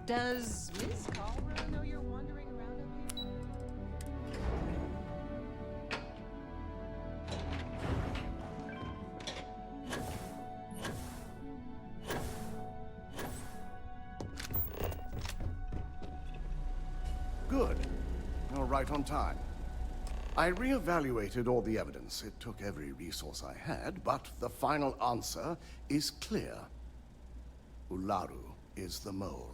Does Ms. Calra know you're wandering around up here? Good. You're right on time. I reevaluated all the evidence. It took every resource I had, but the final answer is clear. Ularu is the mole.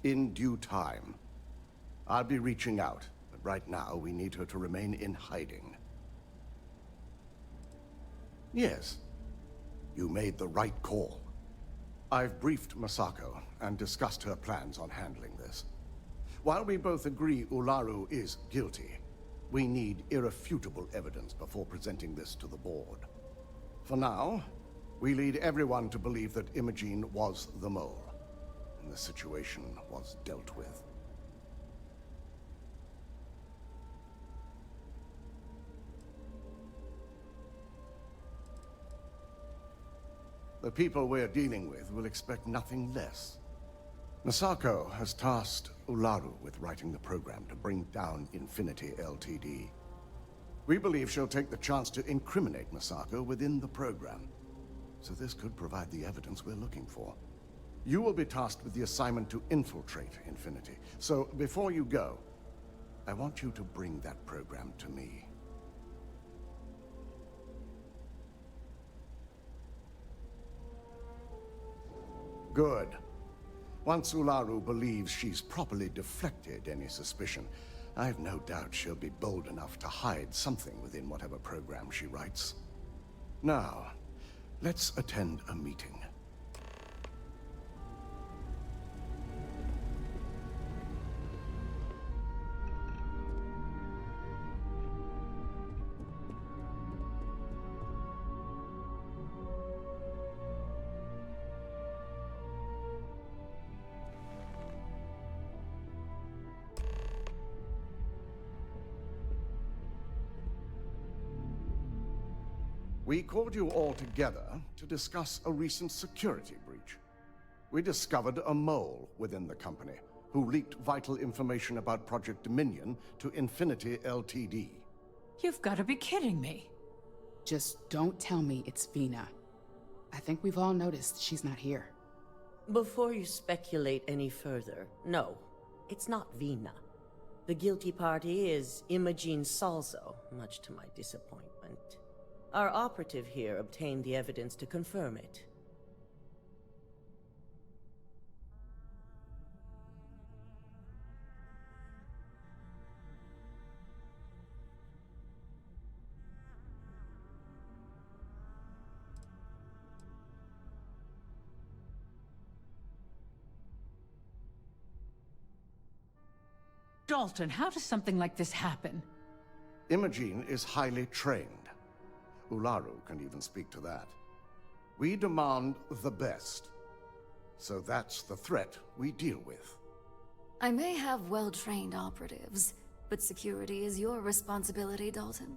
In due time. I'll be reaching out, but right now we need her to remain in hiding. Yes, you made the right call. I've briefed Masako and discussed her plans on handling this. While we both agree Ularu is guilty, we need irrefutable evidence before presenting this to the board. For now, we lead everyone to believe that Imogene was the mole, and the situation was dealt with. The people we're dealing with will expect nothing less. Masako has tasked Ularu with writing the program to bring down Infinity Ltd. We believe she'll take the chance to incriminate Masako within the program, so this could provide the evidence we're looking for. You will be tasked with the assignment to infiltrate Infinity, so before you go, I want you to bring that program to me. Good. Once Ularu believes she's properly deflected any suspicion, I've no doubt she'll be bold enough to hide something within whatever program she writes. Now, let's attend a meeting. We called you all together to discuss a recent security breach. We discovered a mole within the company who leaked vital information about Project Dominion to Infinity Ltd. You've got to be kidding me. Just don't tell me it's Vina. I think we've all noticed she's not here. Before you speculate any further, no, it's not Vina. The guilty party is Imogene Salzo, much to my disappointment. Our operative here obtained the evidence to confirm it. Dalton, how does something like this happen? Imogene is highly trained. Ularu can even speak to that. We demand the best. So that's the threat we deal with. I may have well-trained operatives, but security is your responsibility, Dalton.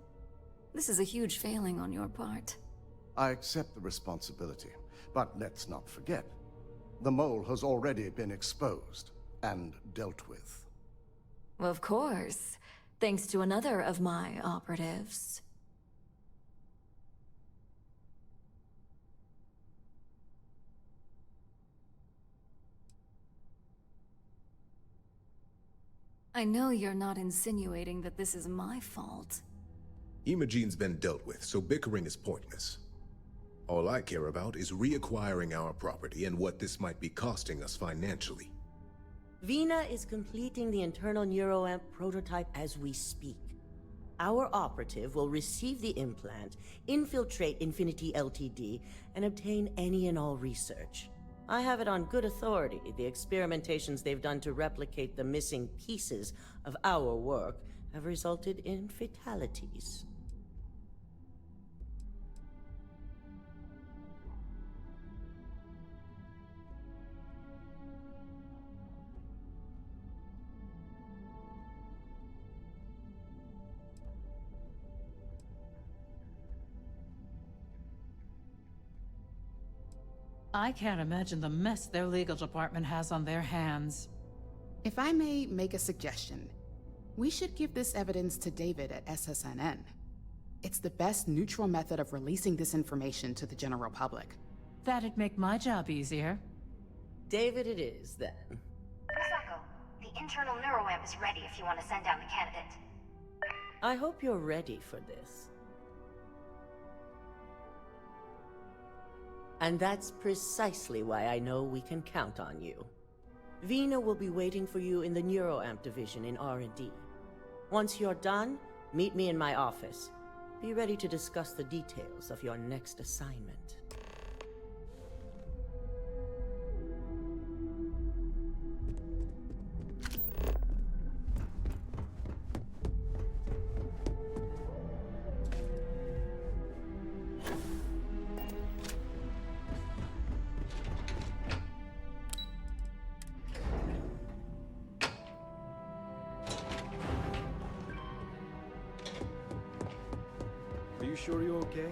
This is a huge failing on your part. I accept the responsibility, but let's not forget. The mole has already been exposed and dealt with. Of course, thanks to another of my operatives. I know you're not insinuating that this is my fault. Imogene's been dealt with, so bickering is pointless. All I care about is reacquiring our property and what this might be costing us financially. Vina is completing the internal neuroamp prototype as we speak. Our operative will receive the implant, infiltrate Infinity Ltd, and obtain any and all research. I have it on good authority. The experimentations they've done to replicate the missing pieces of our work have resulted in fatalities. I can't imagine the mess their legal department has on their hands. If I may make a suggestion, we should give this evidence to David at SSNN. It's the best neutral method of releasing this information to the general public. That'd make my job easier. David it is, then. Misako, the internal neuroamp is ready if you want to send down the candidate. I hope you're ready for this. And that's precisely why I know we can count on you. Vina will be waiting for you in the neuroamp division in R&D. Once you're done, meet me in my office. Be ready to discuss the details of your next assignment. Are you sure you're okay?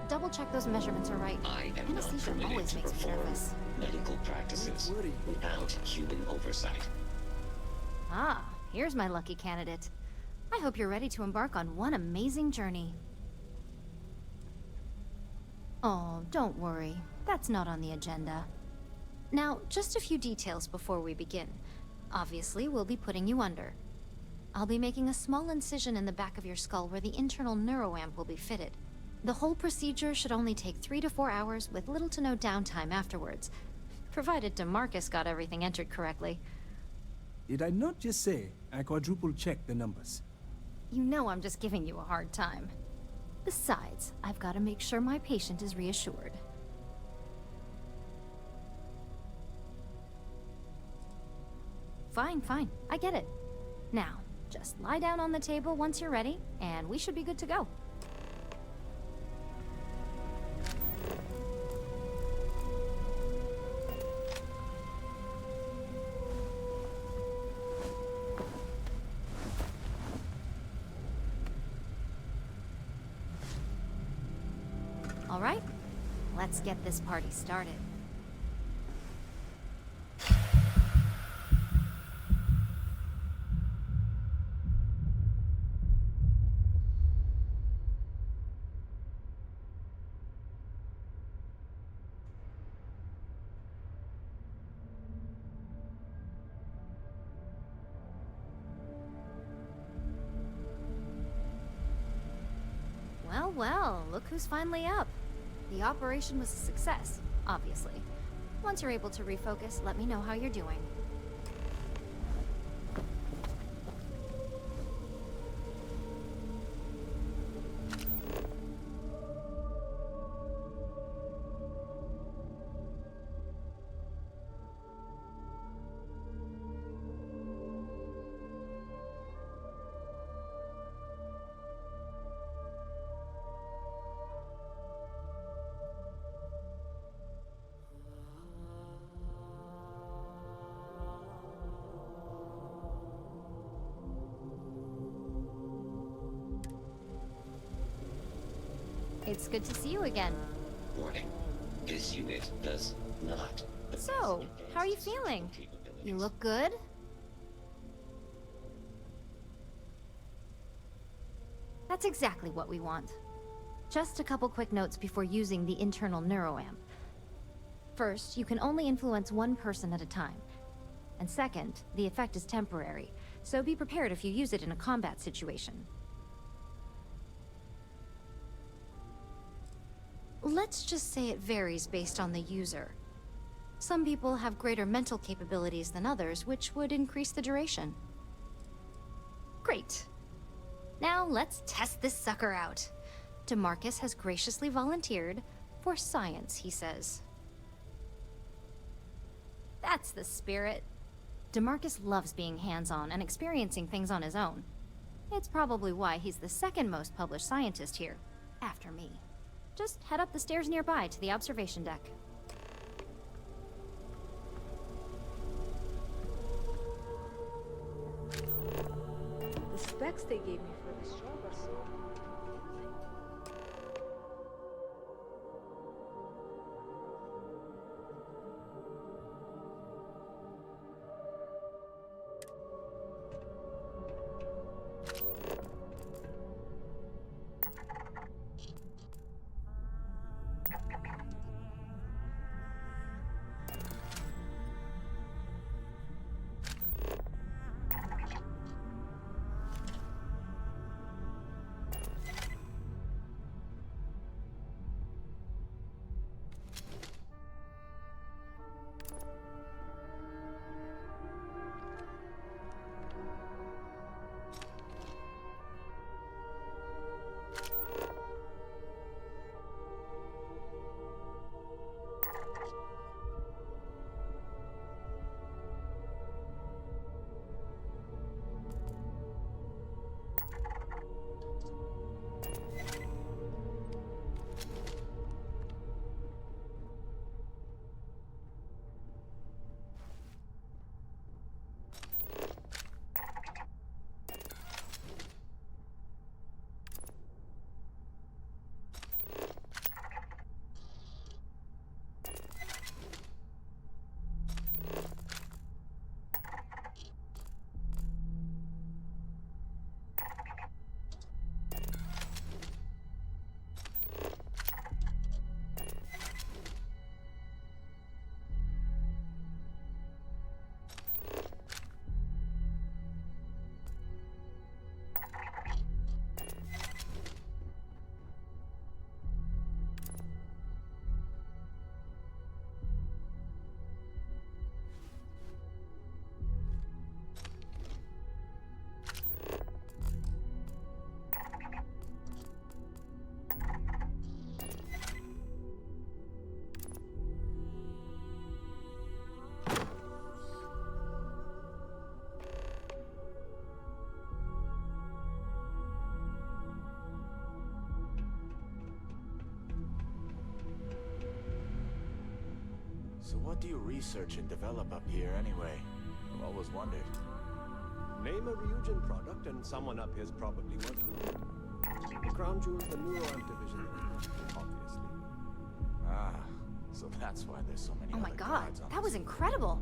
Double check those measurements are right. I am not Anesthesia permitted always to makes me perform nervous. medical practices without human oversight. Ah, here's my lucky candidate. I hope you're ready to embark on one amazing journey. Oh, don't worry. That's not on the agenda. Now, just a few details before we begin. Obviously, we'll be putting you under. I'll be making a small incision in the back of your skull where the internal neuroamp will be fitted. The whole procedure should only take 3 to 4 hours with little to no downtime afterwards, provided DeMarcus got everything entered correctly. Did I not just say I quadruple-checked the numbers? You know I'm just giving you a hard time. Besides, I've got to make sure my patient is reassured. Fine, fine. I get it. Now, just lie down on the table once you're ready, and we should be good to go. All right, let's get this party started. Well, well, look who's finally up. The operation was a success, obviously. Once you're able to refocus, let me know how you're doing. It's good to see you again. Warning. This unit does not. So, how are you feeling? You look good? That's exactly what we want. Just a couple quick notes before using the internal neuroamp. First, you can only influence one person at a time. And second, the effect is temporary, so be prepared if you use it in a combat situation. Let's just say it varies based on the user. Some people have greater mental capabilities than others, which would increase the duration. Great. Now let's test this sucker out. DeMarcus has graciously volunteered for science, he says. That's the spirit. DeMarcus loves being hands-on and experiencing things on his own. It's probably why he's the second most published scientist here, after me. Just head up the stairs nearby to the observation deck. The specs they gave me for this job are so confusing. So what do you research and develop up here anyway? I've always wondered. Name a Ryujin product and someone up here's probably working on it. The crown jewel's the neuroamp division, obviously. Ah, so that's why there's so many Oh my other god, guards on that this. was incredible.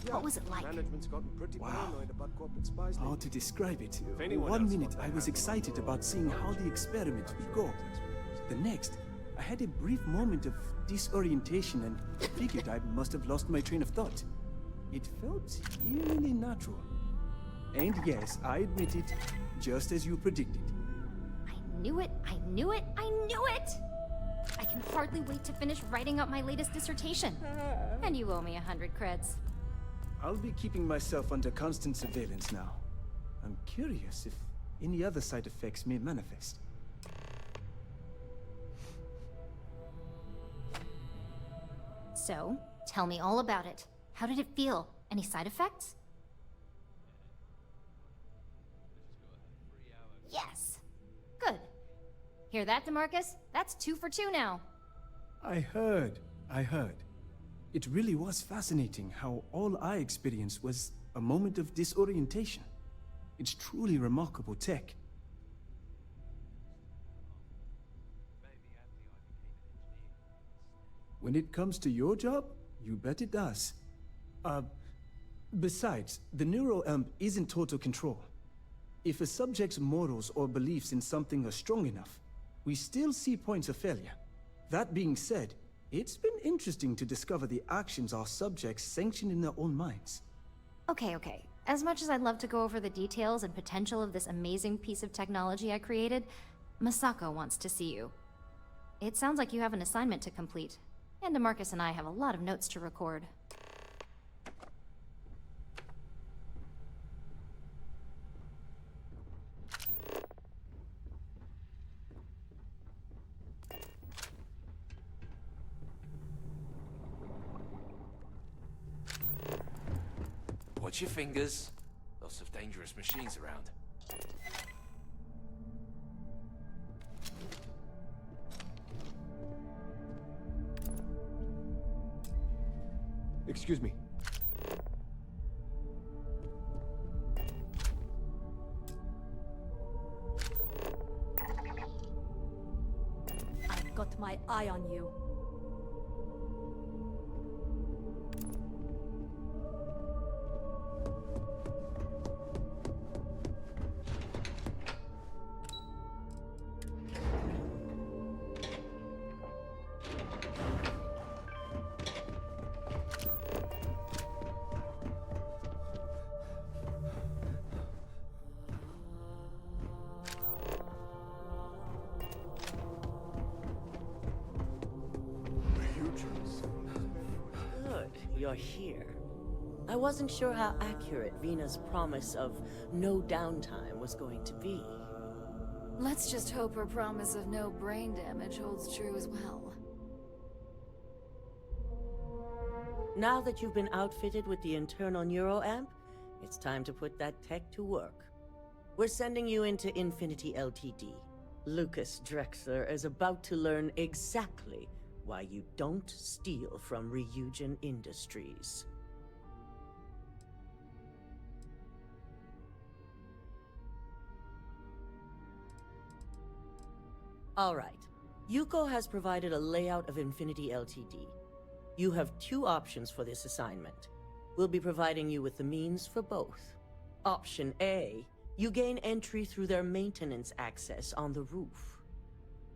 Yeah, What was it like? Management's gotten pretty paranoid about corporate spies How lately. to describe it? If anyone One else minute wants to I was have them excited on about seeing how the experiment would go. The next, I had a brief moment of disorientation and figured I must have lost my train of thought. It felt eerily natural. And yes, I admit it, just as you predicted. I knew it, I knew it, I knew it! I can hardly wait to finish writing up my latest dissertation. And you owe me 100 creds. I'll be keeping myself under constant surveillance now. I'm curious if any other side effects may manifest. So, tell me all about it. How did it feel? Any side effects? Yes! Good. Hear that, DeMarcus? That's 2 for 2 now. I heard. It really was fascinating how all I experienced was a moment of disorientation. It's truly remarkable tech. When it comes to your job, you bet it does. Besides, the neuroamp isn't total control. If a subject's morals or beliefs in something are strong enough, we still see points of failure. That being said, it's been interesting to discover the actions our subjects sanction in their own minds. Okay. As much as I'd love to go over the details and potential of this amazing piece of technology I created, Masako wants to see you. It sounds like you have an assignment to complete, and DeMarcus and I have a lot of notes to record. Watch your fingers. Lots of dangerous machines around. Excuse me. I've got my eye on you. Good, you're here. I wasn't sure how accurate Vina's promise of no downtime was going to be. Let's just hope her promise of no brain damage holds true as well. Now that you've been outfitted with the internal neuroamp, it's time to put that tech to work. We're sending you into Infinity Ltd. Lucas Drexler is about to learn exactly why you don't steal from Ryujin Industries. All right. Yuko has provided a layout of Infinity Ltd. You have 2 options for this assignment. We'll be providing you with the means for both. Option A, you gain entry through their maintenance access on the roof.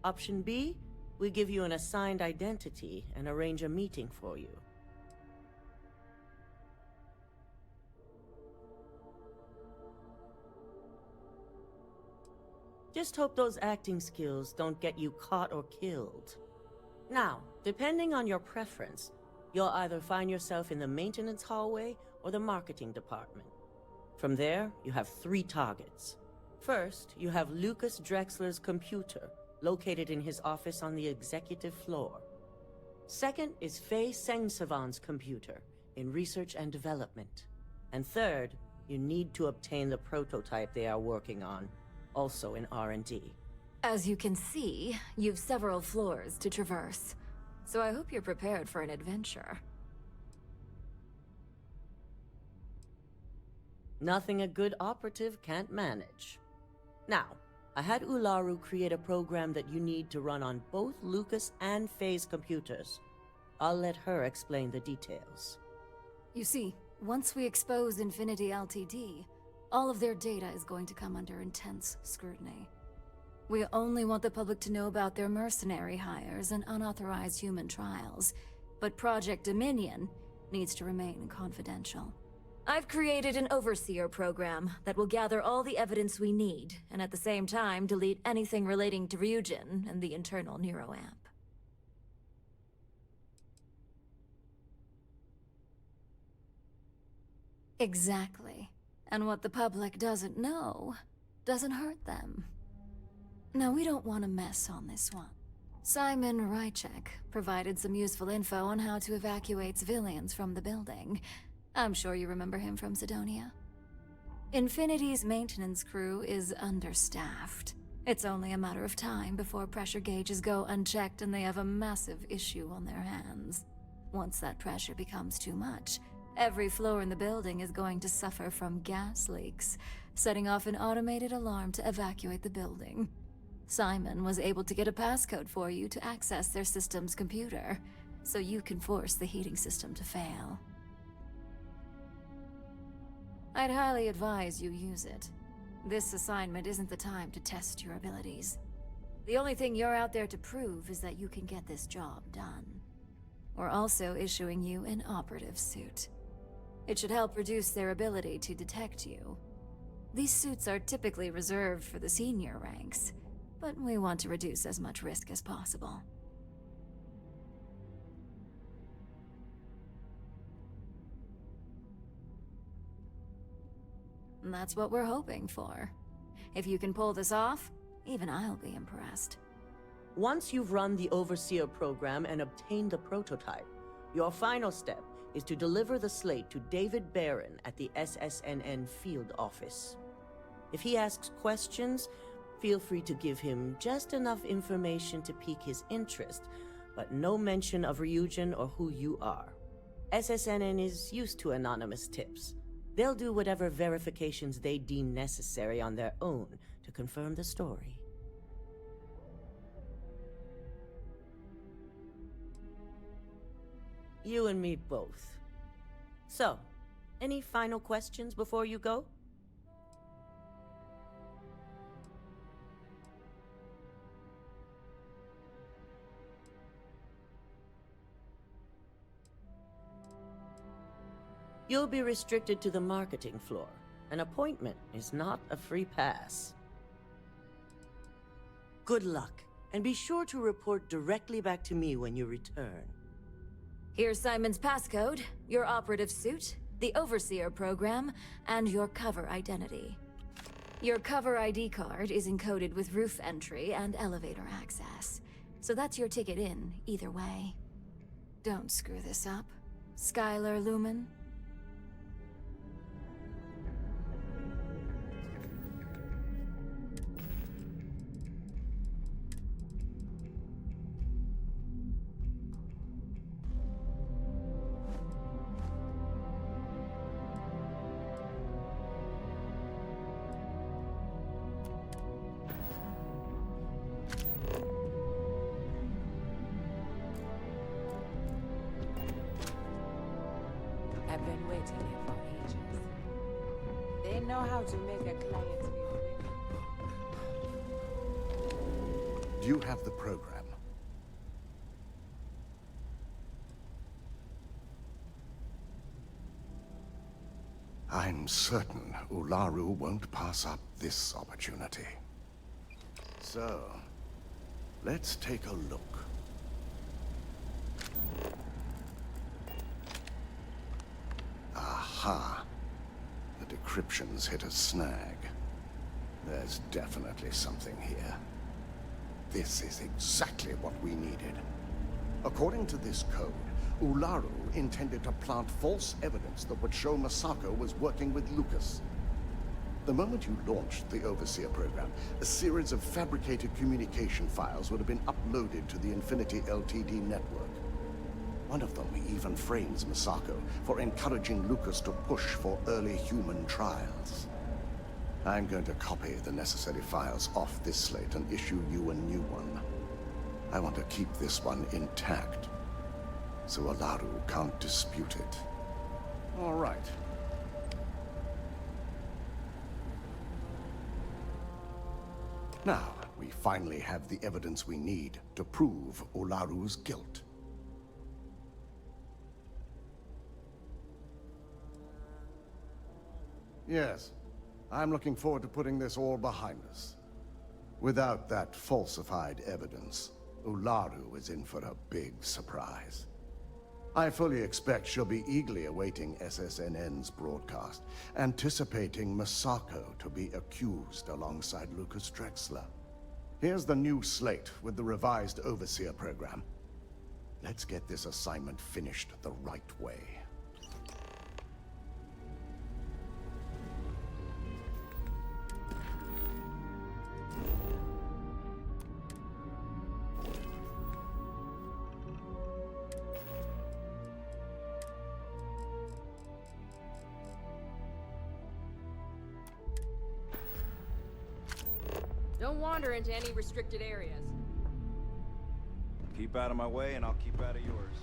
Option B, we give you an assigned identity and arrange a meeting for you. Just hope those acting skills don't get you caught or killed. Now, depending on your preference, you'll either find yourself in the maintenance hallway or the marketing department. From there, you have 3 targets. First, you have Lucas Drexler's computer, located in his office on the executive floor. Second is Faye Sengsavan's computer, in research and development. And third, you need to obtain the prototype they are working on, also in R&D. As you can see, you've several floors to traverse. So I hope you're prepared for an adventure. Nothing a good operative can't manage. Now, I had Ularu create a program that you need to run on both Lucas and Faye's computers. I'll let her explain the details. You see, once we expose Infinity Ltd, all of their data is going to come under intense scrutiny. We only want the public to know about their mercenary hires and unauthorized human trials, but Project Dominion needs to remain confidential. I've created an overseer program that will gather all the evidence we need, and at the same time delete anything relating to Ryujin and the internal neuroamp. Exactly. And what the public doesn't know doesn't hurt them. Now, we don't want to mess on this one. Simon Rychek provided some useful info on how to evacuate civilians from the building. I'm sure you remember him from Sidonia. Infinity's maintenance crew is understaffed. It's only a matter of time before pressure gauges go unchecked and they have a massive issue on their hands. Once that pressure becomes too much, every floor in the building is going to suffer from gas leaks, setting off an automated alarm to evacuate the building. Simon was able to get a passcode for you to access their system's computer, so you can force the heating system to fail. I'd highly advise you use it. This assignment isn't the time to test your abilities. The only thing you're out there to prove is that you can get this job done. We're also issuing you an operative suit. It should help reduce their ability to detect you. These suits are typically reserved for the senior ranks, but we want to reduce as much risk as possible. And that's what we're hoping for. If you can pull this off, even I'll be impressed. Once you've run the Overseer program and obtained the prototype, your final step is to deliver the slate to David Barron at the SSNN field office. If he asks questions, feel free to give him just enough information to pique his interest, but no mention of Ryujin or who you are. SSNN is used to anonymous tips. They'll do whatever verifications they deem necessary on their own to confirm the story. You and me both. So, any final questions before you go? You'll be restricted to the marketing floor. An appointment is not a free pass. Good luck, and be sure to report directly back to me when you return. Here's Simon's passcode, your operative suit, the Overseer program, and your cover identity. Your cover ID card is encoded with roof entry and elevator access, so that's your ticket in, either way. Don't screw this up, Skylar Lumen. I've been waiting here for ages. They know how to make a client feel real. Do you have the program? I'm certain Ularu won't pass up this opportunity. So, let's take a look. Aha! The decryption's hit a snag. There's definitely something here. This is exactly what we needed. According to this code, Ularu intended to plant false evidence that would show Masako was working with Lucas. The moment you launched the Overseer program, a series of fabricated communication files would have been uploaded to the Infinity Ltd network. One of them even frames Misako for encouraging Lucas to push for early human trials. I'm going to copy the necessary files off this slate and issue you a new one. I want to keep this one intact, so Ularu can't dispute it. All right. Now, we finally have the evidence we need to prove Ularu's guilt. Yes, I'm looking forward to putting this all behind us. Without that falsified evidence, Ularu is in for a big surprise. I fully expect she'll be eagerly awaiting SSNN's broadcast, anticipating Misako to be accused alongside Lucas Drexler. Here's the new slate with the revised Overseer program. Let's get this assignment finished the right way. Don't wander into any restricted areas. Keep out of my way and I'll keep out of yours.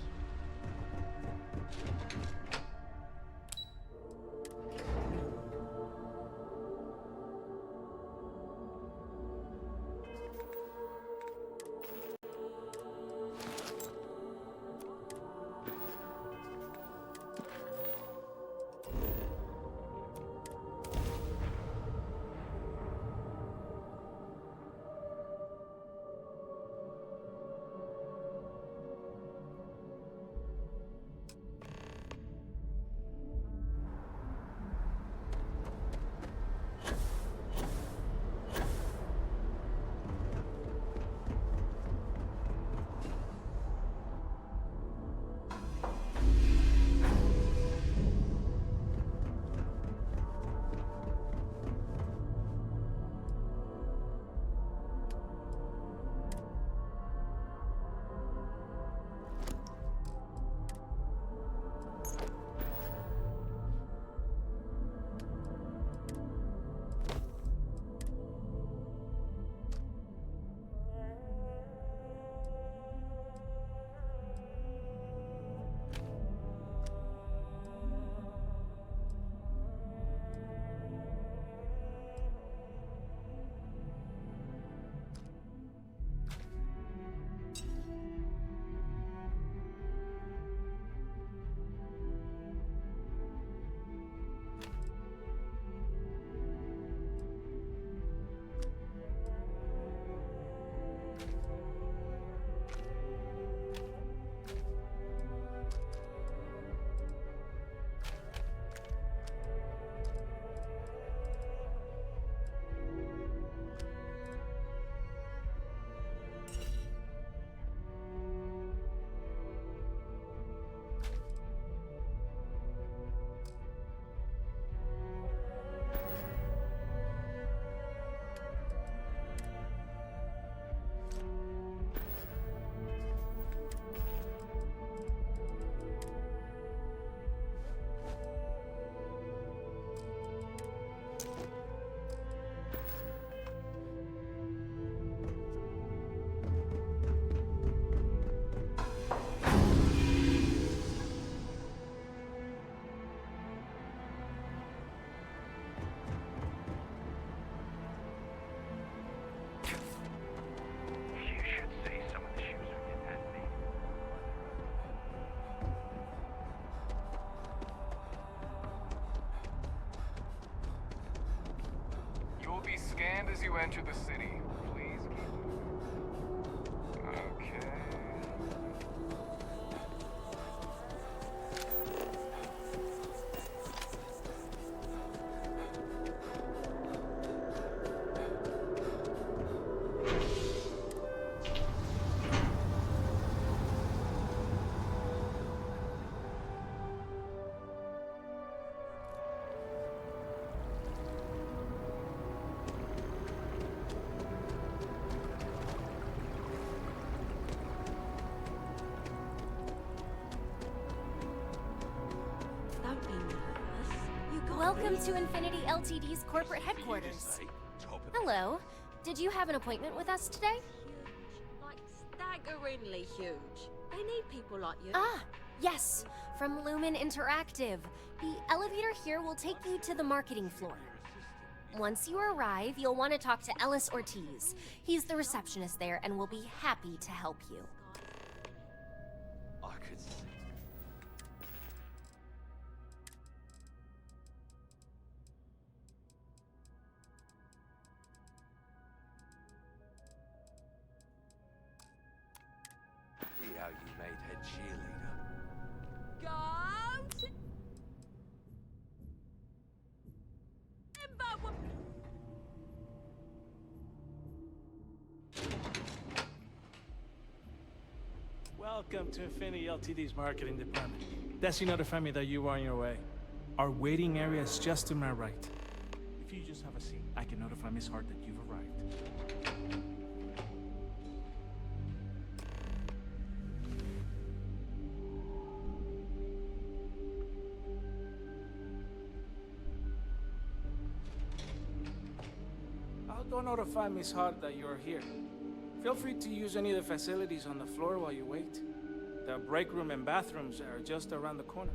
Be scanned as you enter the city. Please keep moving. Okay. Welcome to Infinity Ltd's corporate headquarters. Hello. Did you have an appointment with us today? Like, staggeringly huge. They need people like you. Ah, yes. From Lumen Interactive. The elevator here will take you to the marketing floor. Once you arrive, you'll want to talk to Ellis Ortiz. He's the receptionist there and will be happy to help you. I could see. See how you made head cheerleader. Go to... Welcome to Infinity Ltd's marketing department. Desi notified me that you were on your way. Our waiting area is just to my right. If you just have a seat, I can notify Miss Hart that you've arrived. I'll go notify Miss Hart that you're here. Feel free to use any of the facilities on the floor while you wait. The break room and bathrooms are just around the corner.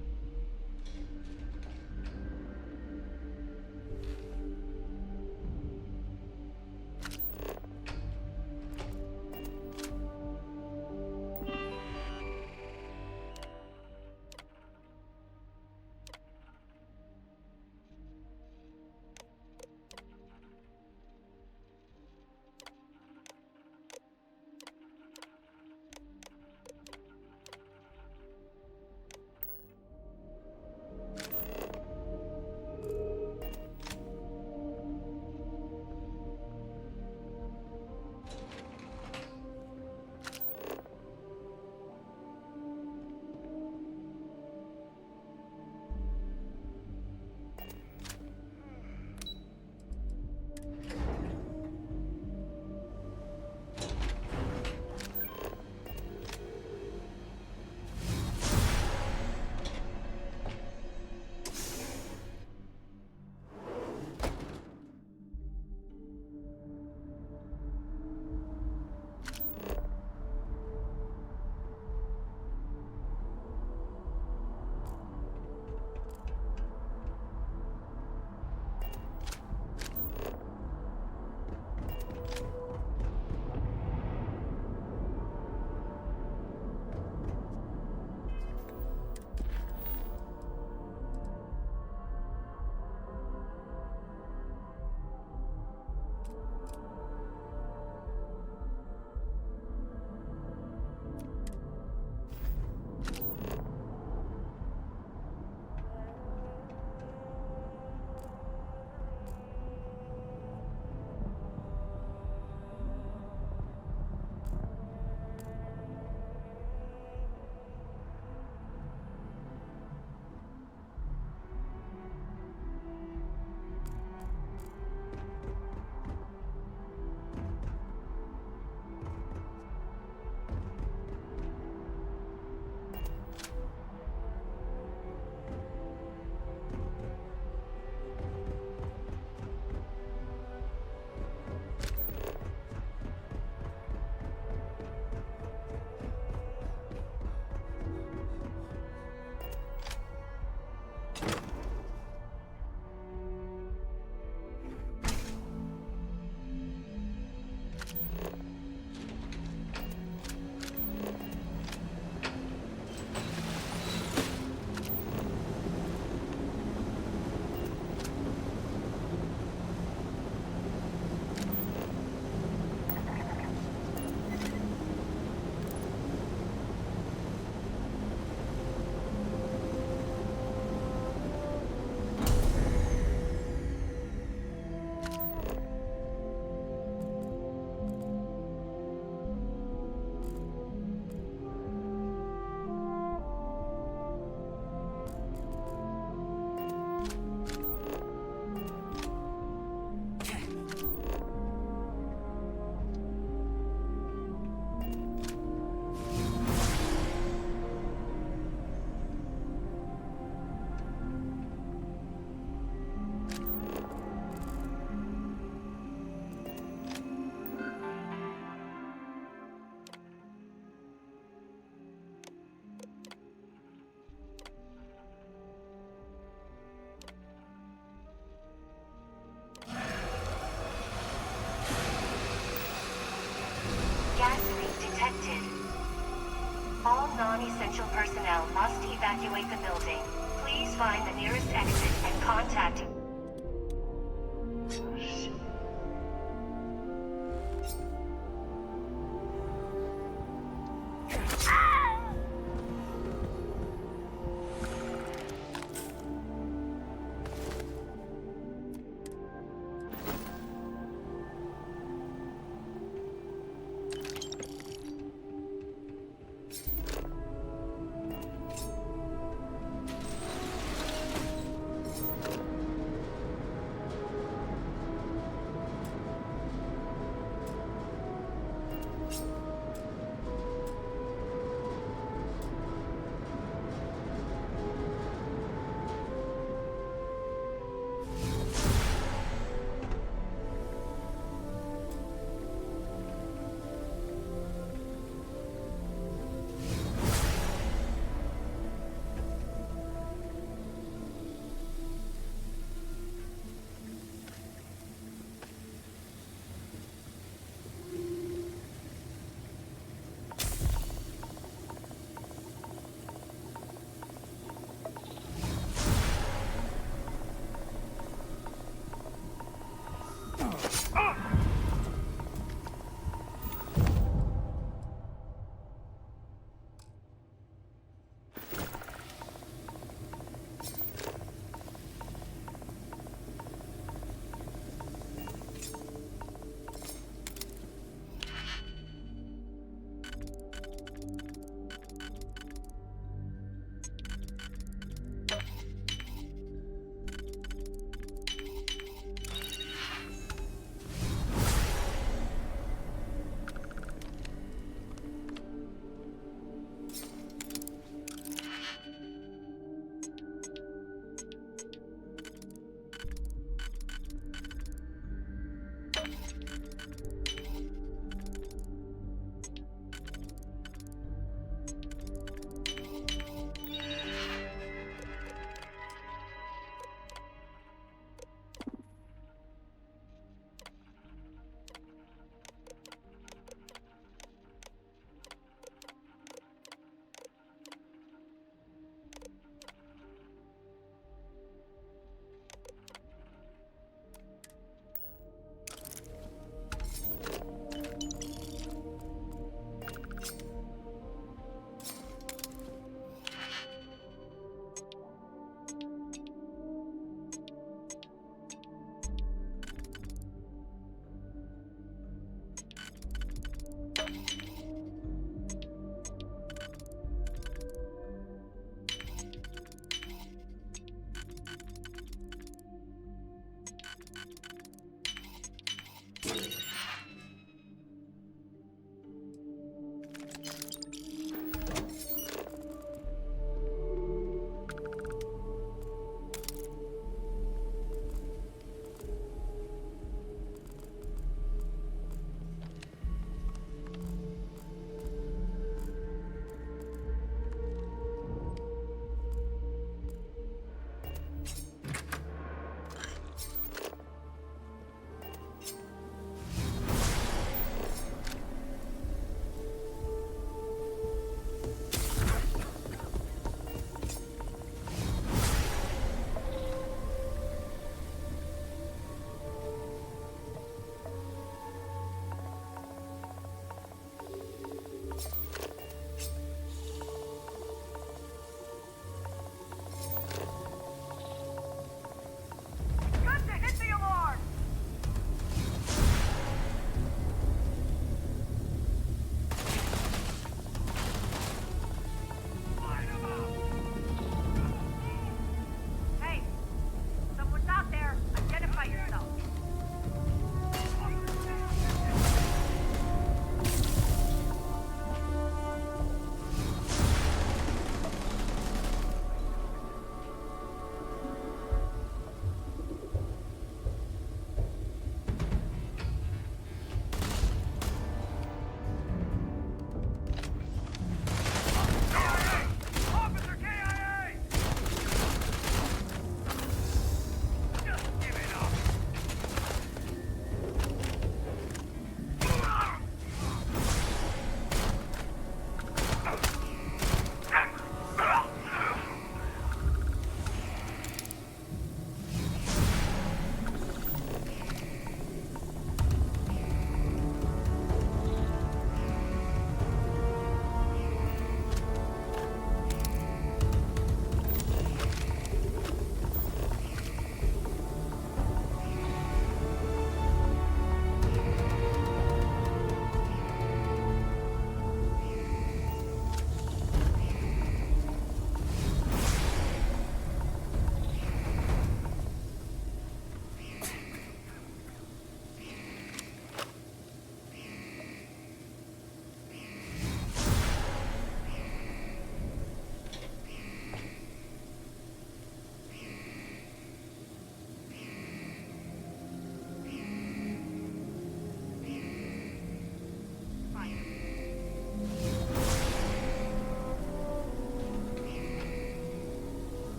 Gas leak detected. All non-essential personnel must evacuate the building. Please find the nearest exit and contact...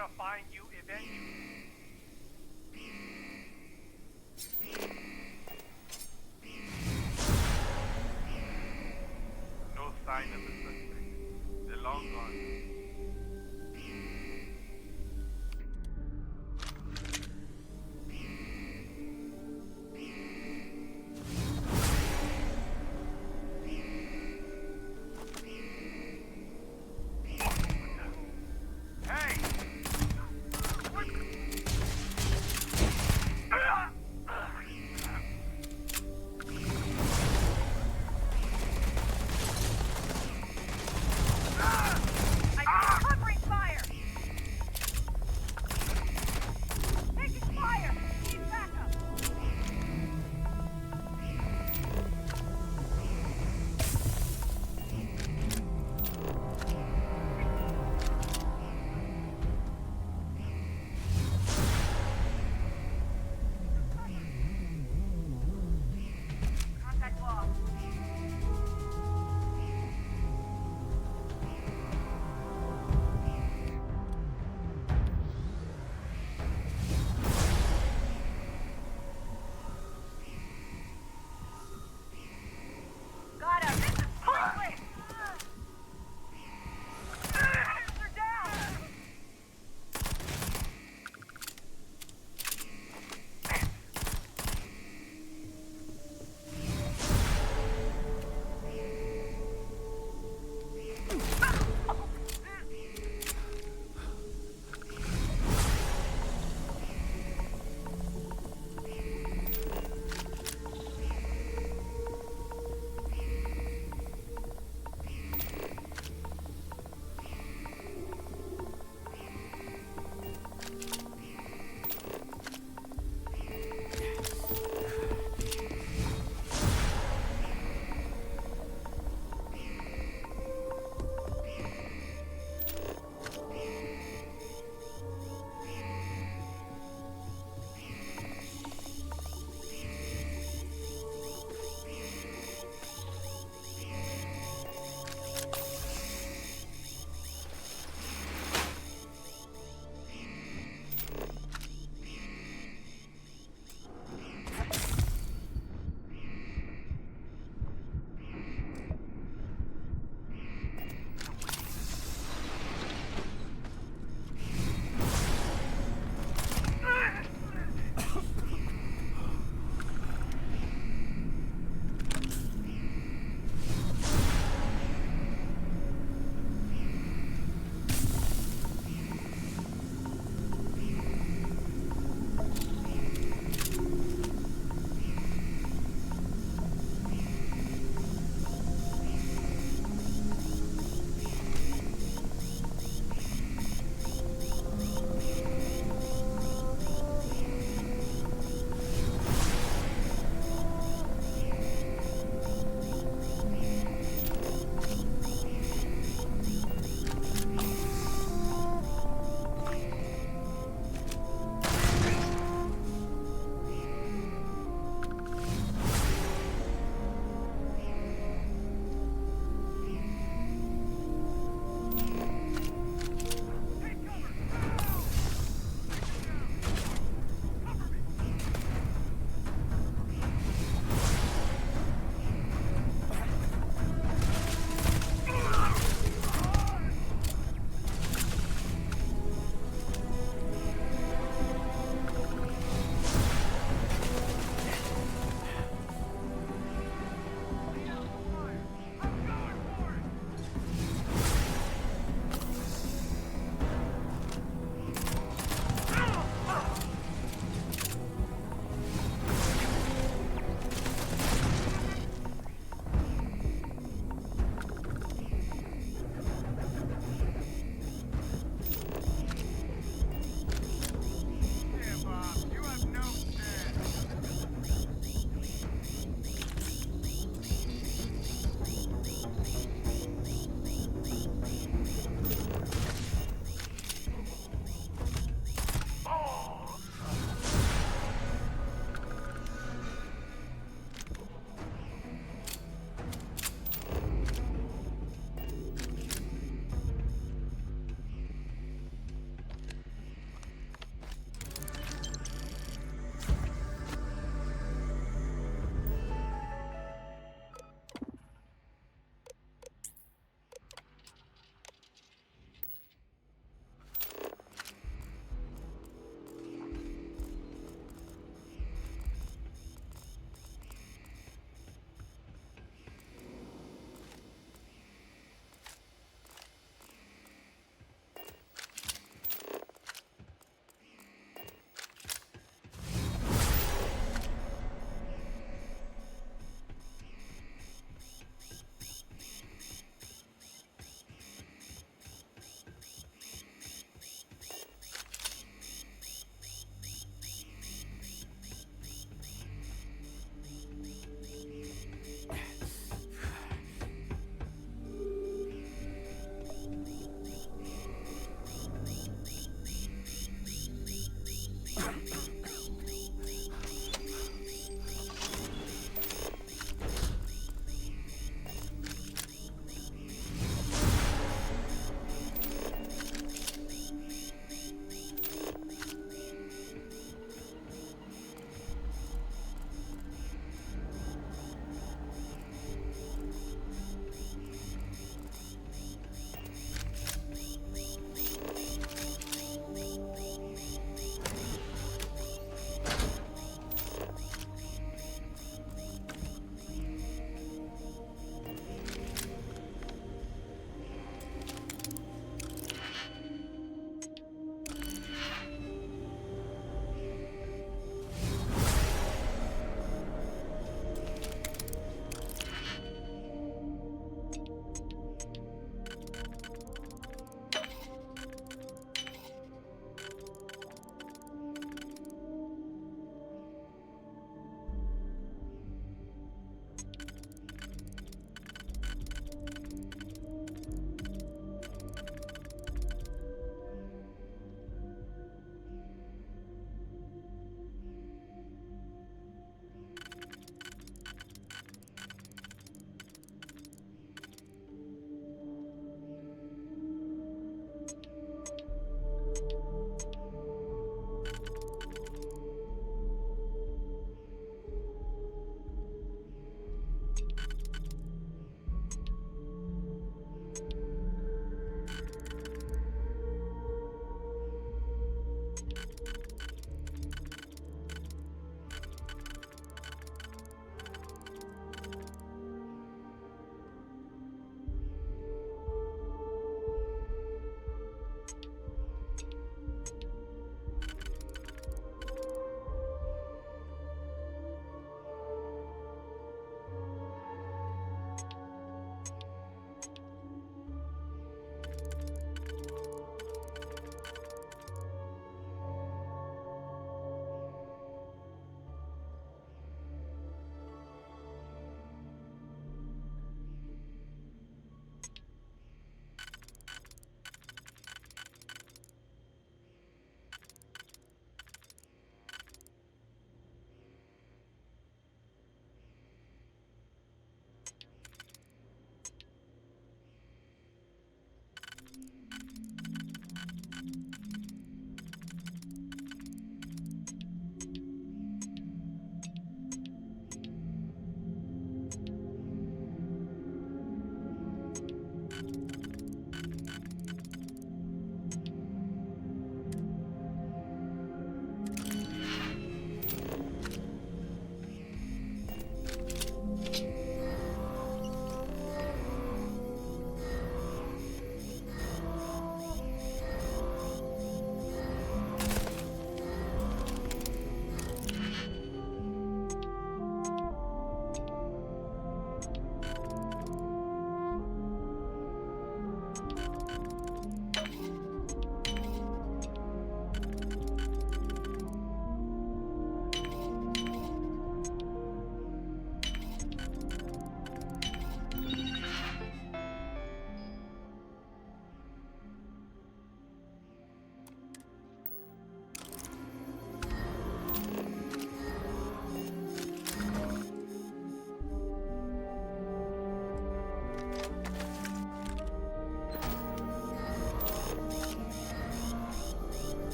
gonna find you eventually. No sign of the suspect. They're long gone. Hey! What?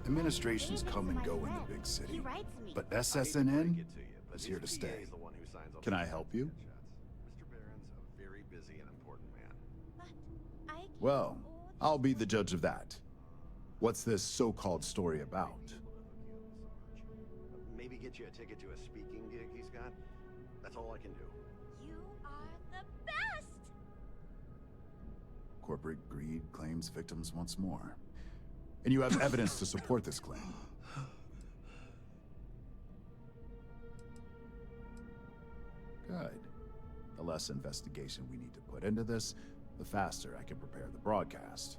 Administrations come and go in the big city, but SSNN is here to stay. Can I help you? Mr. Barron's a very busy and important man. Well, I'll be the judge of that. What's this so-called story about? Maybe get you a ticket to a speaking gig he's got. That's all I can do. You are the best! Corporate greed claims victims once more. And you have evidence to support this claim. Good. The less investigation we need to put into this, the faster I can prepare the broadcast.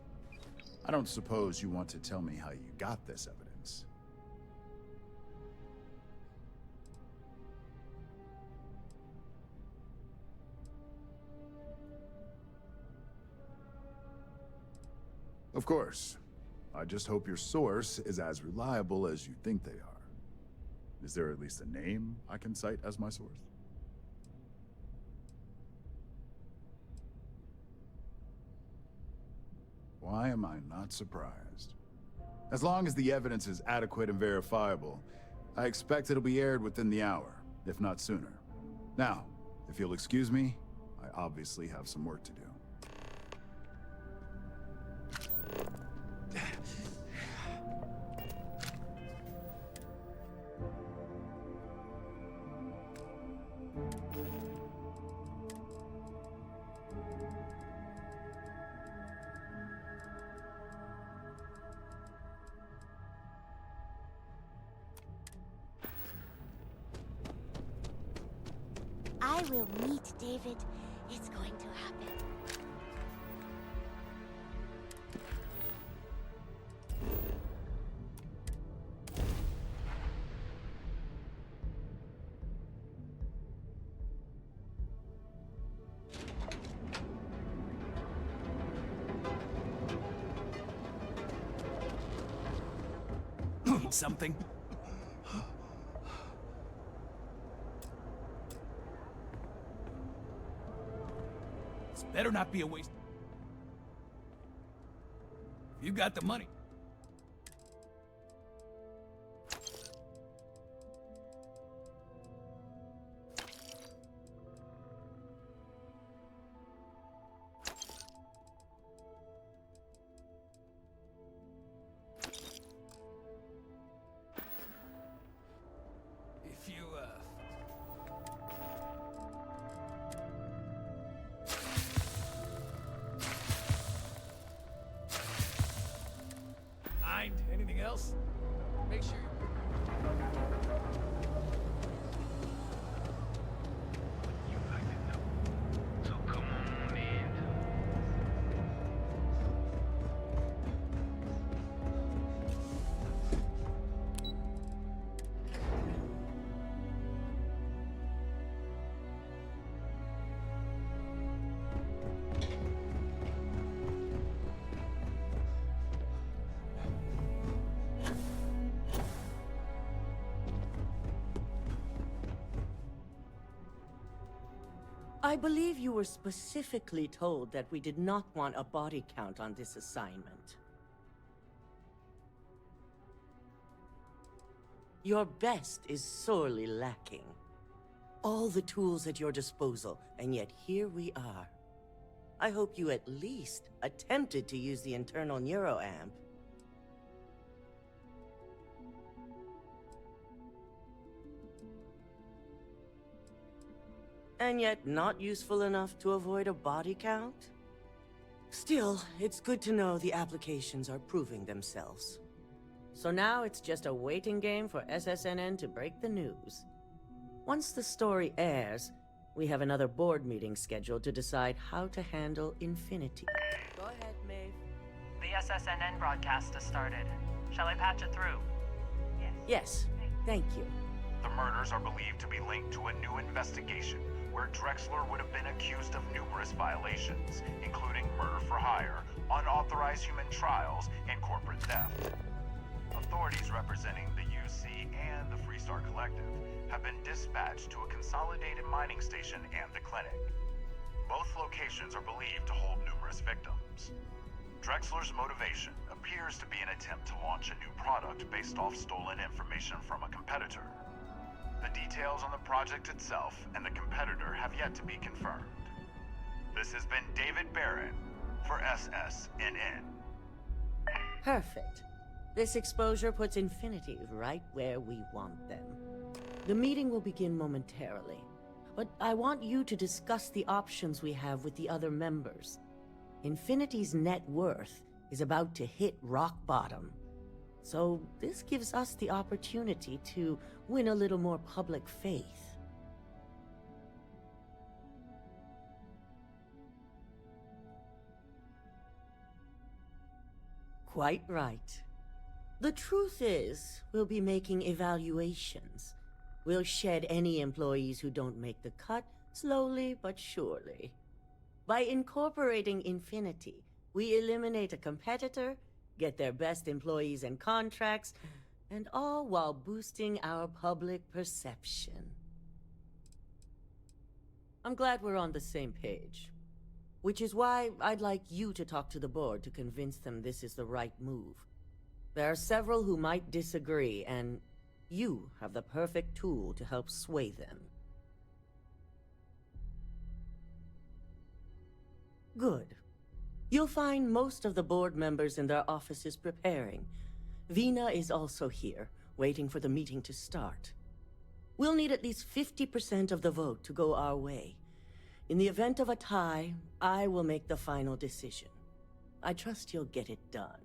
I don't suppose you want to tell me how you got this evidence. Of course. I just hope your source is as reliable as you think they are. Is there at least a name I can cite as my source? Why am I not surprised? As long as the evidence is adequate and verifiable, I expect it'll be aired within the hour, if not sooner. Now, if you'll excuse me, I obviously have some work to do. I will meet David. It's going to happen. Need something? This better not be a waste. If you got the money. If you, Mind anything else? Make sure I believe you were specifically told that we did not want a body count on this assignment. Your best is sorely lacking. All the tools at your disposal, and yet here we are. I hope you at least attempted to use the internal neuroamp. And yet not useful enough to avoid a body count? Still, it's good to know the applications are proving themselves. So now it's just a waiting game for SSNN to break the news. Once the story airs, we have another board meeting scheduled to decide how to handle Infinity. Go ahead, Maeve. The SSNN broadcast has started. Shall I patch it through? Yes, thank you. The murders are believed to be linked to a new investigation where Drexler would have been accused of numerous violations, including murder for hire, unauthorized human trials, and corporate theft. Authorities representing the UC and the Freestar Collective have been dispatched to a consolidated mining station and the clinic. Both locations are believed to hold numerous victims. Drexler's motivation appears to be an attempt to launch a new product based off stolen information from a competitor. The details on the project itself and the competitor have yet to be confirmed. This has been David Barron for SSNN. Perfect. This exposure puts Infinity right where we want them. The meeting will begin momentarily, but I want you to discuss the options we have with the other members. Infinity's net worth is about to hit rock bottom, so this gives us the opportunity to win a little more public faith. Quite right. The truth is, we'll be making evaluations. We'll shed any employees who don't make the cut, slowly but surely. By incorporating Infinity, we eliminate a competitor, get their best employees and contracts, and all while boosting our public perception. I'm glad we're on the same page. Which is why I'd like you to talk to the board to convince them this is the right move. There are several who might disagree, and you have the perfect tool to help sway them. Good. You'll find most of the board members in their offices preparing. Vina is also here, waiting for the meeting to start. We'll need at least 50% of the vote to go our way. In the event of a tie, I will make the final decision. I trust you'll get it done.